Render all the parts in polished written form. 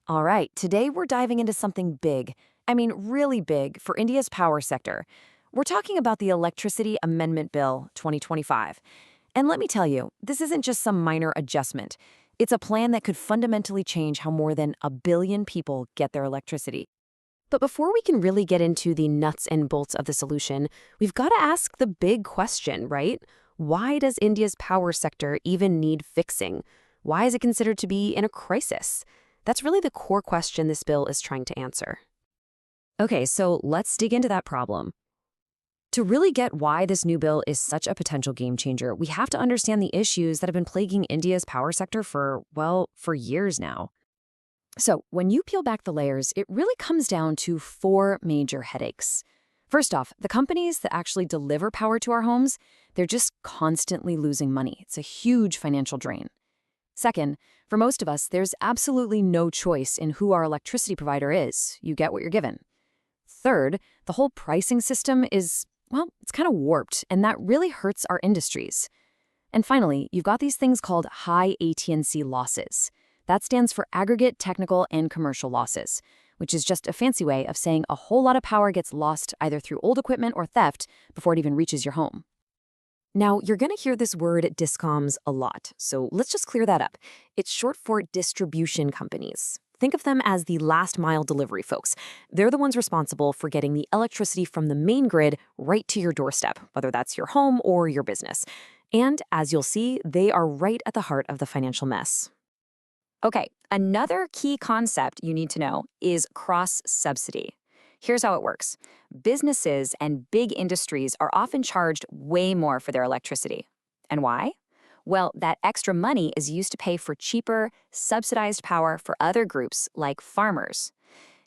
All right, today we're diving into something big. I mean, really big for India's power sector. We're talking about the Electricity Amendment Bill 2025. And let me tell you, this isn't just some minor adjustment. It's a plan that could fundamentally change how more than a billion people get their electricity. But before we can really get into the nuts and bolts of the solution, we've got to ask the big question, right? Why does India's power sector even need fixing? Why is it considered to be in a crisis? That's really the core question this bill is trying to answer. Okay, so let's dig into that problem. To really get why this new bill is such a potential game changer, we have to understand the issues that have been plaguing India's power sector for years now. So, when you peel back the layers, it really comes down to four major headaches. First off, the companies that actually deliver power to our homes, they're just constantly losing money. It's a huge financial drain. Second, for most of us, there's absolutely no choice in who our electricity provider is. You get what you're given. Third, the whole pricing system is, well, it's kind of warped, and that really hurts our industries. And finally, you've got these things called high AT&C losses. That stands for aggregate technical and commercial losses, which is just a fancy way of saying a whole lot of power gets lost either through old equipment or theft before it even reaches your home. Now, you're going to hear this word discoms a lot, so let's just clear that up. It's short for distribution companies. Think of them as the last mile delivery folks. They're the ones responsible for getting the electricity from the main grid right to your doorstep, whether that's your home or your business. And as you'll see, they are right at the heart of the financial mess. Okay, another key concept you need to know is cross-subsidy. Here's how it works. Businesses and big industries are often charged way more for their electricity. And why? Well, that extra money is used to pay for cheaper, subsidized power for other groups like farmers.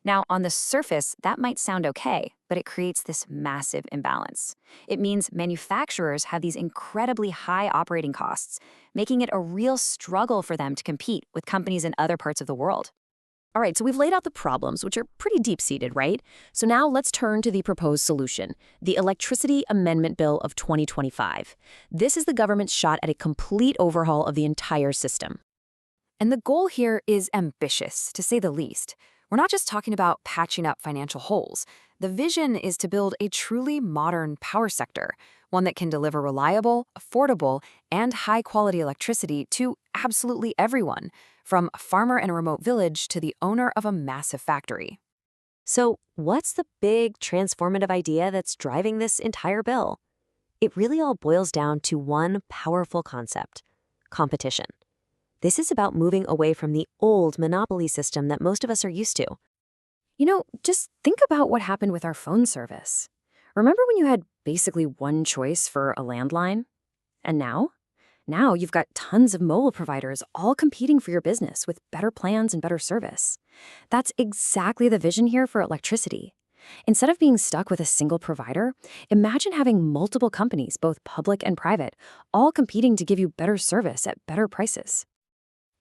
Now, on the surface, that might sound okay, but it creates this massive imbalance. It means manufacturers have these incredibly high operating costs, making it a real struggle for them to compete with companies in other parts of the world. All right, so we've laid out the problems, which are pretty deep-seated, right? So now let's turn to the proposed solution, the Electricity Amendment Bill of 2025. This is the government's shot at a complete overhaul of the entire system. And the goal here is ambitious, to say the least. We're not just talking about patching up financial holes. The vision is to build a truly modern power sector, one that can deliver reliable, affordable, and high-quality electricity to absolutely everyone, from a farmer in a remote village to the owner of a massive factory. So, what's the big transformative idea that's driving this entire bill? It really all boils down to one powerful concept: competition. This is about moving away from the old monopoly system that most of us are used to. Just think about what happened with our phone service. Remember when you had basically one choice for a landline? And now? Now you've got tons of mobile providers all competing for your business with better plans and better service. That's exactly the vision here for electricity. Instead of being stuck with a single provider, imagine having multiple companies, both public and private, all competing to give you better service at better prices.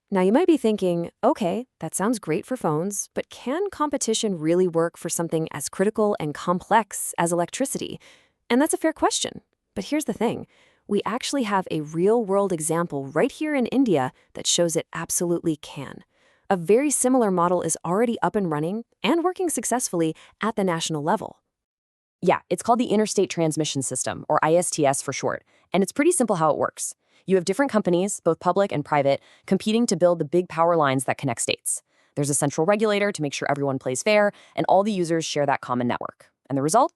Now, you might be thinking, okay, that sounds great for phones, but can competition really work for something as critical and complex as electricity? And that's a fair question. But here's the thing. We actually have a real-world example right here in India that shows it absolutely can. A very similar model is already up and running and working successfully at the national level. Yeah, it's called the Interstate Transmission System, or ISTS for short, and it's pretty simple how it works. You have different companies, both public and private, competing to build the big power lines that connect states. There's a central regulator to make sure everyone plays fair, and all the users share that common network. And the result?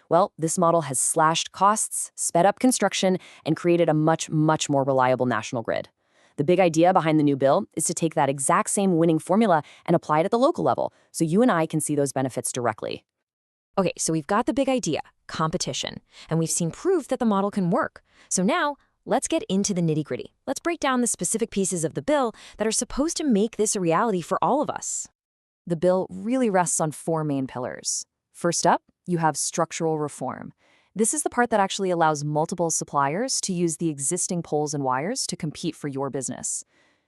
Well, this model has slashed costs, sped up construction, and created a much more reliable national grid. The big idea behind the new bill is to take that exact same winning formula and apply it at the local level, so you and I can see those benefits directly. Okay, so we've got the big idea, competition, and we've seen proof that the model can work. So now, let's get into the nitty-gritty. Let's break down the specific pieces of the bill that are supposed to make this a reality for all of us. The bill really rests on four main pillars. First up, you have structural reform. This is the part that actually allows multiple suppliers to use the existing poles and wires to compete for your business.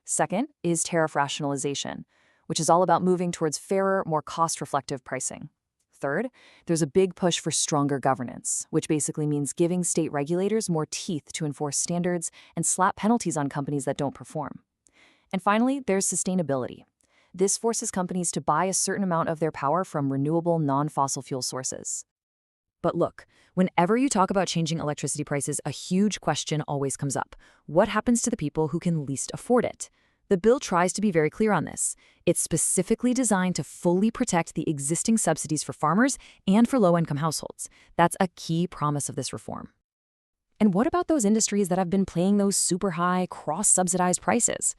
Second is tariff rationalization, which is all about moving towards fairer, more cost-reflective pricing. Third, there's a big push for stronger governance, which basically means giving state regulators more teeth to enforce standards and slap penalties on companies that don't perform. And finally, there's sustainability. This forces companies to buy a certain amount of their power from renewable, non-fossil fuel sources. But look, whenever you talk about changing electricity prices, a huge question always comes up. What happens to the people who can least afford it? The bill tries to be very clear on this. It's specifically designed to fully protect the existing subsidies for farmers and for low-income households. That's a key promise of this reform. And what about those industries that have been paying those super high, cross-subsidized prices?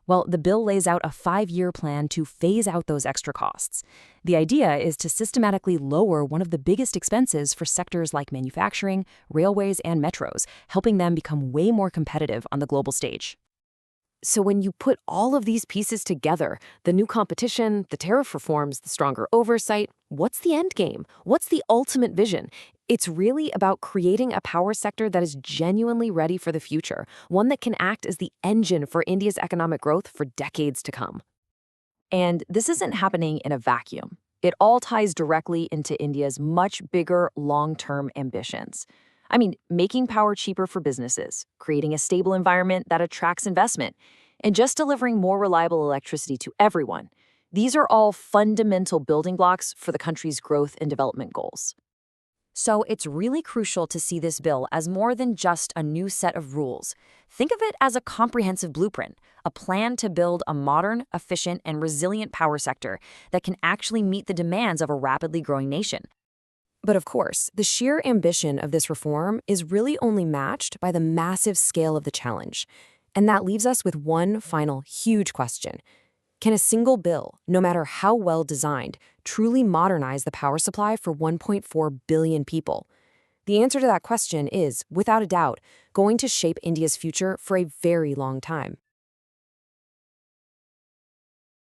Well, the bill lays out a 5-year plan to phase out those extra costs. The idea is to systematically lower one of the biggest expenses for sectors like manufacturing, railways, and metros, helping them become way more competitive on the global stage. So when you put all of these pieces together, the new competition, the tariff reforms, the stronger oversight, what's the end game? What's the ultimate vision? It's really about creating a power sector that is genuinely ready for the future, one that can act as the engine for India's economic growth for decades to come. And this isn't happening in a vacuum. It all ties directly into India's much bigger long-term ambitions. I mean, making power cheaper for businesses, creating a stable environment that attracts investment, and just delivering more reliable electricity to everyone. These are all fundamental building blocks for the country's growth and development goals. So it's really crucial to see this bill as more than just a new set of rules. Think of it as a comprehensive blueprint, a plan to build a modern, efficient, and resilient power sector that can actually meet the demands of a rapidly growing nation. But of course, the sheer ambition of this reform is really only matched by the massive scale of the challenge. And that leaves us with one final huge question. Can a single bill, no matter how well designed, truly modernize the power supply for 1.4 billion people? The answer to that question is, without a doubt, going to shape India's future for a very long time.